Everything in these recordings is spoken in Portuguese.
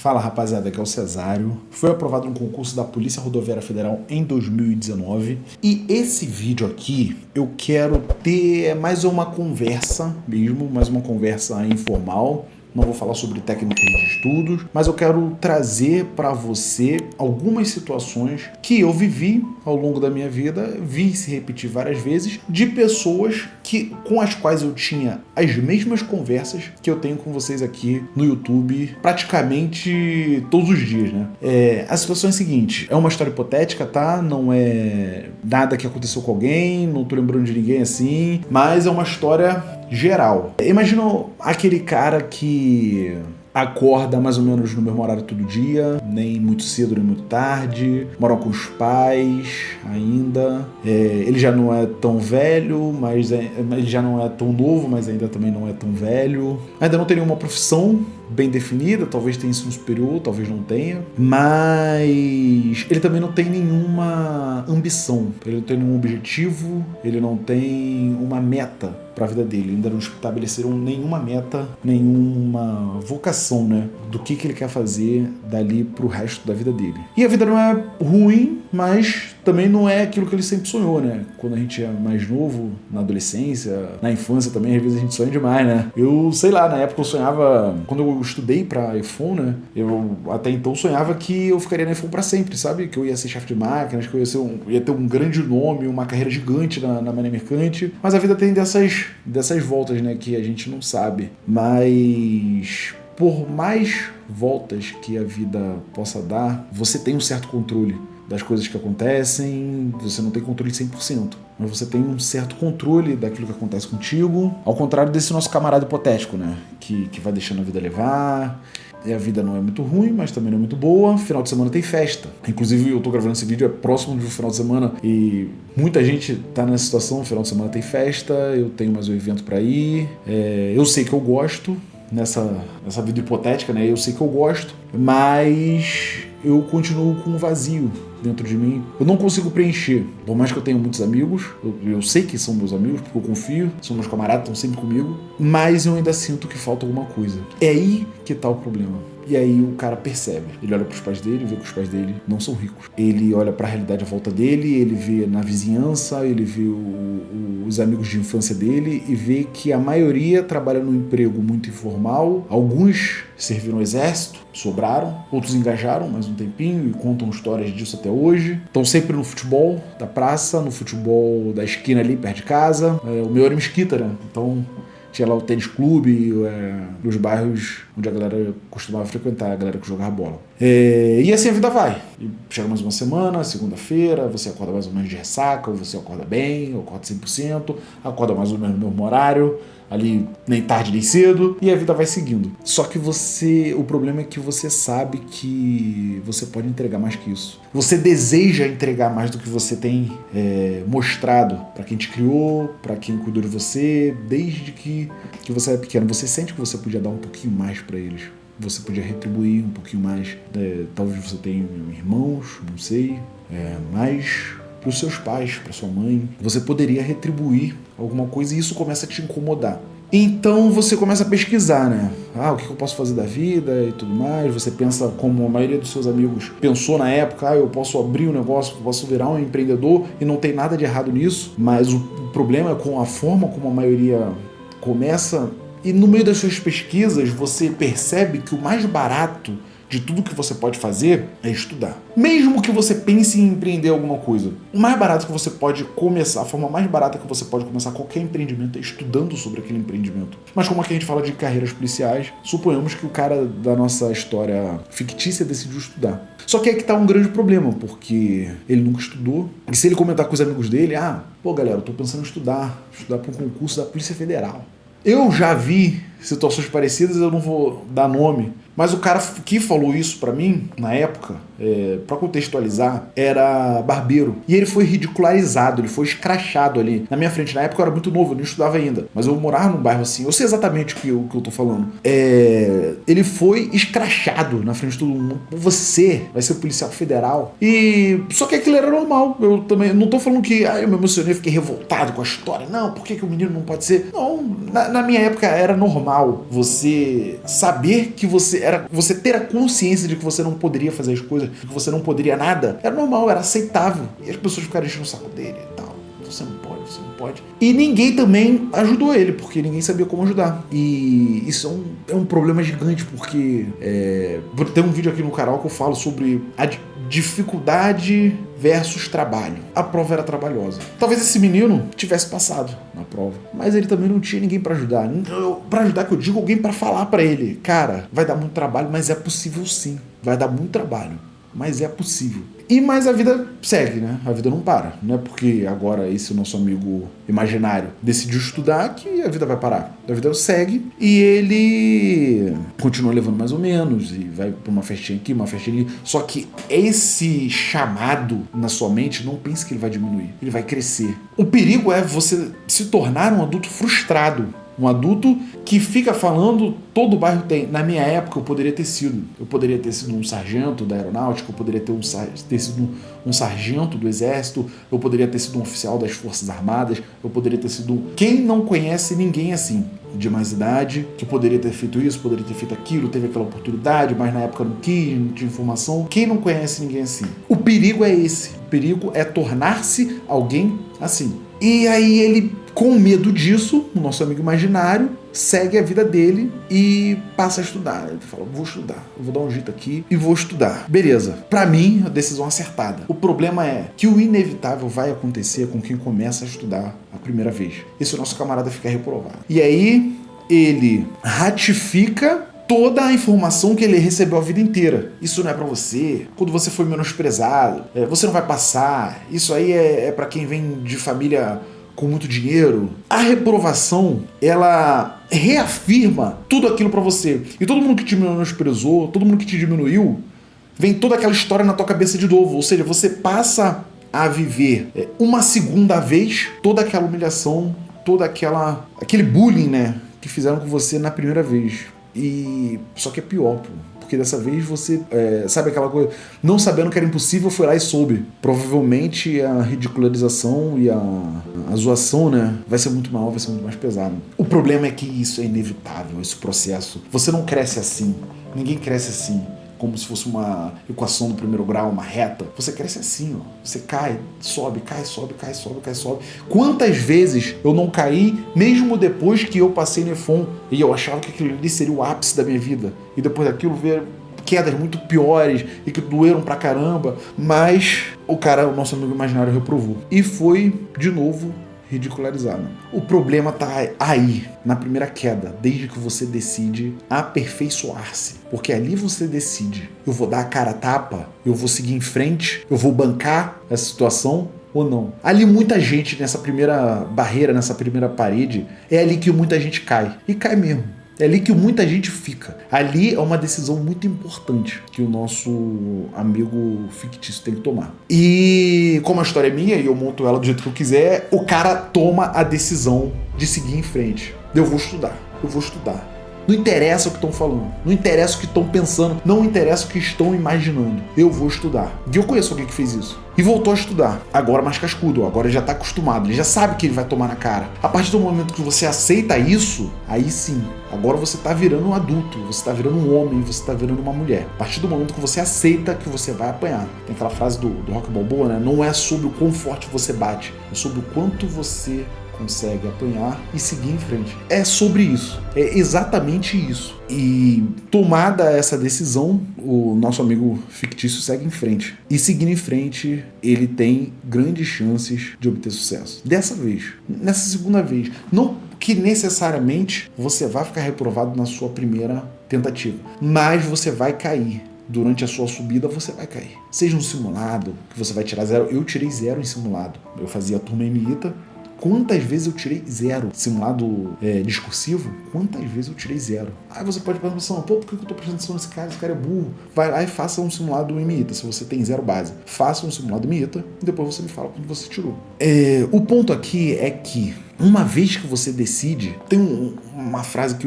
Fala rapaziada, aqui é o Cesário. Foi aprovado no concurso da Polícia Rodoviária Federal em 2019 e esse vídeo aqui eu quero ter mais uma conversa mesmo, mais uma conversa informal. Não vou falar sobre técnicas de estudos, mas eu quero trazer para você algumas situações que eu vivi ao longo da minha vida, vi se repetir várias vezes, de pessoas com as quais eu tinha as mesmas conversas que eu tenho com vocês aqui no YouTube praticamente todos os dias, né? A situação é a seguinte, é uma história hipotética, tá? Não é nada que aconteceu com alguém, não tô lembrando de ninguém assim, mas é uma história geral. Imagina aquele cara que acorda mais ou menos no mesmo horário todo dia, nem muito cedo nem muito tarde, mora com os pais ainda, ele já não é tão velho, mas ele já não é tão novo, mas ainda também não é tão velho, ainda não tem nenhuma profissão bem definida, talvez tenha ensino superior, talvez não tenha, mas ele também não tem nenhuma ambição, ele não tem nenhum objetivo, ele não tem uma meta para a vida dele, ainda não estabeleceram nenhuma meta, nenhuma vocação, né, do que ele quer fazer dali pro resto da vida dele. E a vida não é ruim, mas também não é aquilo que ele sempre sonhou, né? Quando a gente é mais novo, na adolescência, na infância também, às vezes a gente sonha demais, né? Eu, sei lá, na época eu sonhava, quando eu estudei pra iPhone, né? Eu até então sonhava que eu ficaria na iPhone pra sempre, sabe? Que eu ia ser chefe de máquinas, que eu ia ter um grande nome, uma carreira gigante na Mané Mercante. Mas a vida tem dessas voltas, né? Que a gente não sabe. Mas por mais voltas que a vida possa dar, você tem um certo controle das coisas que acontecem, você não tem controle 100%, mas você tem um certo controle daquilo que acontece contigo, ao contrário desse nosso camarada hipotético, né, que vai deixando a vida levar, e a vida não é muito ruim, mas também não é muito boa, final de semana tem festa, inclusive eu tô gravando esse vídeo, é próximo do final de semana, e muita gente tá nessa situação, final de semana tem festa, eu tenho mais um evento pra ir, eu sei que eu gosto, nessa vida hipotética, né, eu sei que eu gosto, mas eu continuo com um vazio dentro de mim. Eu não consigo preencher. Por mais que eu tenha muitos amigos, eu sei que são meus amigos, porque eu confio, são meus camaradas, estão sempre comigo, mas eu ainda sinto que falta alguma coisa. É aí que tá o problema. E aí o cara percebe. Ele olha pros pais dele, vê que os pais dele não são ricos. Ele olha pra realidade à volta dele, ele vê na vizinhança, ele vê os amigos de infância dele e vê que a maioria trabalha num emprego muito informal. Alguns serviram no exército, sobraram, outros engajaram mais um tempinho e contam histórias disso até hoje. Estão sempre no futebol da praça, no futebol da esquina ali perto de casa. O meu era em Mesquita, né? Então tinha lá o tênis clube, nos bairros onde a galera costumava frequentar, a galera que jogava bola. E assim a vida vai. E chega mais uma semana, segunda-feira, você acorda mais ou menos de ressaca, ou você acorda bem, ou acorda 100%, acorda mais ou menos no mesmo horário, ali nem tarde nem cedo, e a vida vai seguindo. Só que o problema é que você sabe que você pode entregar mais que isso. Você deseja entregar mais do que você tem mostrado para quem te criou, para quem cuidou de você, desde que você era pequeno. Você sente que você podia dar um pouquinho mais para eles. Você podia retribuir um pouquinho mais. Talvez você tenha irmãos, não sei, mas para os seus pais, para sua mãe, você poderia retribuir alguma coisa e isso começa a te incomodar. Então você começa a pesquisar, né? O que eu posso fazer da vida e tudo mais. Você pensa como a maioria dos seus amigos pensou na época, eu posso abrir um negócio, eu posso virar um empreendedor e não tem nada de errado nisso. Mas o problema é com a forma como a maioria começa. E no meio das suas pesquisas você percebe que o mais barato de tudo que você pode fazer é estudar. Mesmo que você pense em empreender alguma coisa, o mais barato que você pode começar, a forma mais barata que você pode começar qualquer empreendimento é estudando sobre aquele empreendimento. Mas como aqui a gente fala de carreiras policiais, suponhamos que o cara da nossa história fictícia decidiu estudar. Só que aí que tá um grande problema, porque ele nunca estudou. E se ele comentar com os amigos dele, galera, eu tô pensando em estudar para um concurso da Polícia Federal. Eu já vi situações parecidas, eu não vou dar nome, mas o cara que falou isso pra mim, na época, pra contextualizar, era barbeiro. E ele foi ridicularizado, ele foi escrachado ali na minha frente. Na época eu era muito novo, eu não estudava ainda, mas eu morava num bairro assim, eu sei exatamente o que eu tô falando. Ele foi escrachado na frente de todo mundo. Você vai ser policial federal. E só que aquilo era normal. Eu também não tô falando que eu me emocionei, fiquei revoltado com a história. Não, por que o menino não pode ser? Não, na minha época era normal você saber que você era você ter a consciência de que você não poderia fazer as coisas, de que você não poderia nada, era normal, era aceitável. E as pessoas ficaram enchendo o saco dele e tal. Você não pode. E ninguém também ajudou ele, porque ninguém sabia como ajudar. E isso é um problema gigante, porque tem um vídeo aqui no canal que eu falo sobre a dificuldade versus trabalho. A prova era trabalhosa. Talvez esse menino tivesse passado na prova, mas ele também não tinha ninguém pra ajudar. Pra ajudar, que eu digo, alguém pra falar pra ele: cara, vai dar muito trabalho, mas é possível sim. Vai dar muito trabalho, mas é possível. Mas a vida segue, né? A vida não para. Não é porque agora esse nosso amigo imaginário decidiu estudar que a vida vai parar. A vida segue e ele continua levando mais ou menos e vai pra uma festinha aqui, uma festinha ali. Só que esse chamado na sua mente, não pense que ele vai diminuir. Ele vai crescer. O perigo é você se tornar um adulto frustrado. Um adulto que fica falando, todo o bairro tem. Na minha época eu poderia ter sido. Eu poderia ter sido um sargento da aeronáutica, eu poderia ter sido um sargento do exército, eu poderia ter sido um oficial das forças armadas, eu poderia ter sido Quem não conhece ninguém assim, de mais idade, que poderia ter feito isso, poderia ter feito aquilo, teve aquela oportunidade, mas na época não quis, não tinha informação. Quem não conhece ninguém assim? O perigo é esse. O perigo é tornar-se alguém assim. E aí ele, com medo disso, o nosso amigo imaginário segue a vida dele e passa a estudar. Ele fala: vou estudar, eu vou dar um jeito aqui e vou estudar. Beleza, pra mim, a decisão acertada. O problema é que o inevitável vai acontecer com quem começa a estudar a primeira vez. Esse o nosso camarada fica reprovado. E aí ele ratifica toda a informação que ele recebeu a vida inteira. Isso não é pra você. Quando você foi menosprezado, você não vai passar. Isso aí é pra quem vem de família com muito dinheiro. A reprovação, ela reafirma tudo aquilo pra você. E todo mundo que te menosprezou, todo mundo que te diminuiu, vem toda aquela história na tua cabeça de novo. Ou seja, você passa a viver uma segunda vez toda aquela humilhação, aquele bullying, né, que fizeram com você na primeira vez. E só que é pior, pô. Porque dessa vez você, sabe aquela coisa, não sabendo que era impossível, foi lá e soube. Provavelmente a ridicularização e a zoação, né, vai ser muito maior, vai ser muito mais pesado. O problema é que isso é inevitável, esse processo. Você não cresce assim, ninguém cresce assim, como se fosse uma equação do primeiro grau, uma reta. Você cresce assim, ó. Você cai, sobe, cai, sobe, cai, sobe, cai, sobe. Quantas vezes eu não caí, mesmo depois que eu passei no EFON, e eu achava que aquilo ali seria o ápice da minha vida. E depois daquilo ver quedas muito piores e que doeram pra caramba. Mas o nosso amigo imaginário, reprovou. E foi, de novo, ridicularizado. O problema tá aí, na primeira queda, desde que você decide aperfeiçoar-se. Porque ali você decide: eu vou dar a cara a tapa, eu vou seguir em frente, eu vou bancar essa situação ou não. Ali muita gente, nessa primeira barreira, nessa primeira parede, é ali que muita gente cai. E cai mesmo. É ali que muita gente fica. Ali é uma decisão muito importante que o nosso amigo fictício tem que tomar. E como a história é minha e eu monto ela do jeito que eu quiser, o cara toma a decisão de seguir em frente. Eu vou estudar. Não interessa o que estão falando, não interessa o que estão pensando, não interessa o que estão imaginando. Eu vou estudar. E eu conheço alguém que fez isso. E voltou a estudar. Agora mais cascudo, agora ele já está acostumado, ele já sabe que ele vai tomar na cara. A partir do momento que você aceita isso, aí sim, agora você está virando um adulto, você está virando um homem, você está virando uma mulher. A partir do momento que você aceita que você vai apanhar. Tem aquela frase do Rocky Balboa, né? Não é sobre o quão forte você bate, é sobre o quanto você consegue apanhar e seguir em frente. É sobre isso. É exatamente isso. E tomada essa decisão, o nosso amigo fictício segue em frente. E seguindo em frente, ele tem grandes chances de obter sucesso. Dessa vez. Nessa segunda vez. Não que necessariamente você vai ficar reprovado na sua primeira tentativa, mas você vai cair. Durante a sua subida você vai cair. Seja um simulado, que você vai tirar 0. Eu tirei 0 em simulado. Eu fazia a turma MITA. Quantas vezes eu tirei 0? Simulado discursivo, quantas vezes eu tirei 0? Aí você pode pensar: pô, por que eu tô prestando atenção nesse cara? Esse cara é burro. Vai lá e faça um simulado MITA, se você tem 0 base. Faça um simulado MITA e depois você me fala quando você tirou. O ponto aqui é que, uma vez que você decide, tem uma frase que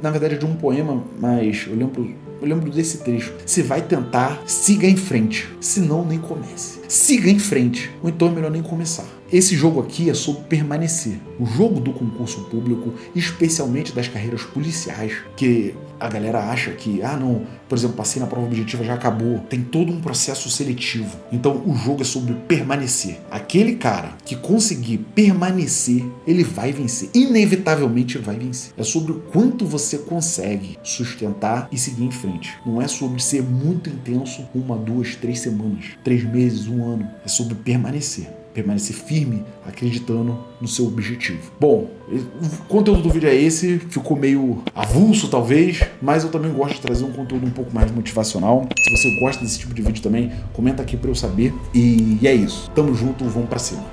na verdade é de um poema, mas eu lembro desse trecho. Você vai tentar, siga em frente. Se não, nem comece. Siga em frente. Ou então é melhor nem começar. Esse jogo aqui é sobre permanecer. O jogo do concurso público, especialmente das carreiras policiais, que a galera acha que, não, por exemplo, passei na prova objetiva, já acabou. Tem todo um processo seletivo. Então o jogo é sobre permanecer. Aquele cara que conseguir permanecer, ele vai vencer. Inevitavelmente ele vai vencer. É sobre o quanto você consegue sustentar e seguir em frente. Não é sobre ser muito intenso 1, 2, 3 semanas, 3 meses, 1 ano. É sobre permanecer. Permanecer firme, acreditando no seu objetivo. Bom, o conteúdo do vídeo é esse, ficou meio avulso talvez, mas eu também gosto de trazer um conteúdo um pouco mais motivacional. Se você gosta desse tipo de vídeo também, comenta aqui pra eu saber. E é isso. Tamo junto, vamos pra cima.